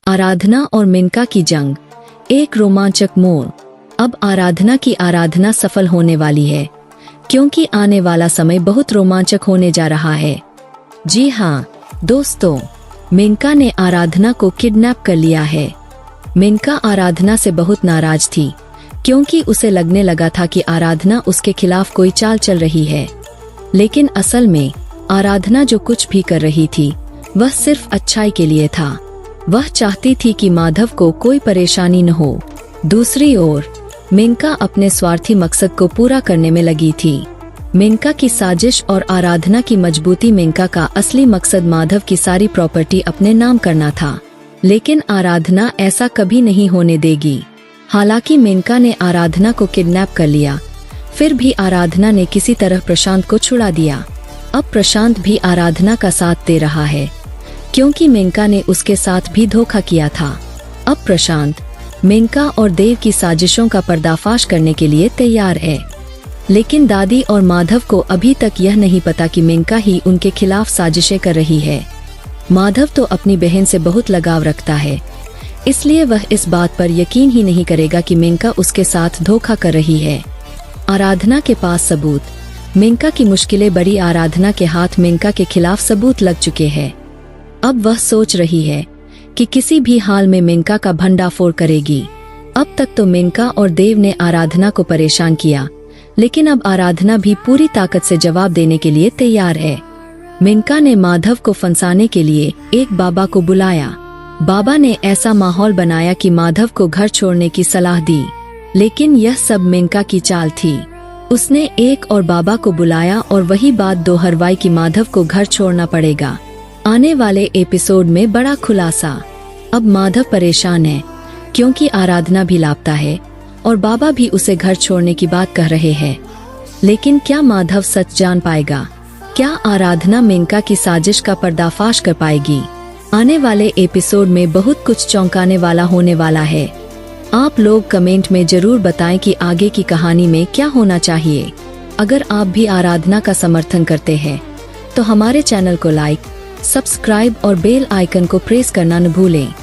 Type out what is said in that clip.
आराधना और मेनका की जंग, एक रोमांचक मोड़। अब आराधना की आराधना सफल होने वाली है, क्योंकि आने वाला समय बहुत रोमांचक होने जा रहा है। जी हाँ दोस्तों, मेनका ने आराधना को किडनैप कर लिया है। मेनका आराधना से बहुत नाराज थी, क्योंकि उसे लगने लगा था कि आराधना उसके खिलाफ कोई चाल चल रही है। लेकिन असल में आराधना जो कुछ भी कर रही थी वह सिर्फ अच्छाई के लिए था। वह चाहती थी कि माधव को कोई परेशानी न हो। दूसरी ओर मेनका अपने स्वार्थी मकसद को पूरा करने में लगी थी। मेनका की साजिश और आराधना की मजबूती। मेनका का असली मकसद माधव की सारी प्रॉपर्टी अपने नाम करना था, लेकिन आराधना ऐसा कभी नहीं होने देगी। हालांकि मेनका ने आराधना को किडनैप कर लिया, फिर भी आराधना ने किसी तरह प्रशांत को छुड़ा दिया। अब प्रशांत भी आराधना का साथ दे रहा है, क्योंकि मेनका ने उसके साथ भी धोखा किया था। अब प्रशांत मेनका और देव की साजिशों का पर्दाफाश करने के लिए तैयार है। लेकिन दादी और माधव को अभी तक यह नहीं पता कि मेनका ही उनके खिलाफ साजिशें कर रही है। माधव तो अपनी बहन से बहुत लगाव रखता है, इसलिए वह इस बात पर यकीन ही नहीं करेगा कि मेनका उसके साथ धोखा कर रही है। आराधना के पास सबूत, मेनका की मुश्किलें बड़ी। आराधना के हाथ मेनका के खिलाफ सबूत लग चुके हैं। अब वह सोच रही है कि किसी भी हाल में मेनका का भंडाफोड़ करेगी। अब तक तो मेनका और देव ने आराधना को परेशान किया, लेकिन अब आराधना भी पूरी ताकत से जवाब देने के लिए तैयार है। मेनका ने माधव को फंसाने के लिए एक बाबा को बुलाया। बाबा ने ऐसा माहौल बनाया कि माधव को घर छोड़ने की सलाह दी, लेकिन यह सब मेनका की चाल थी। उसने एक और बाबा को बुलाया और वही बात दोहरवाई कि माधव को घर छोड़ना पड़ेगा। आने वाले एपिसोड में बड़ा खुलासा। अब माधव परेशान है, क्योंकि आराधना भी लापता है और बाबा भी उसे घर छोड़ने की बात कह रहे हैं। लेकिन क्या माधव सच जान पाएगा? क्या आराधना मेनका की साजिश का पर्दाफाश कर पाएगी? आने वाले एपिसोड में बहुत कुछ चौंकाने वाला होने वाला है। आप लोग कमेंट में जरूर बताएं कि आगे की कहानी में क्या होना चाहिए। अगर आप भी आराधना का समर्थन करते हैं तो हमारे चैनल को लाइक, सब्सक्राइब और बेल आइकन को प्रेस करना न भूलें।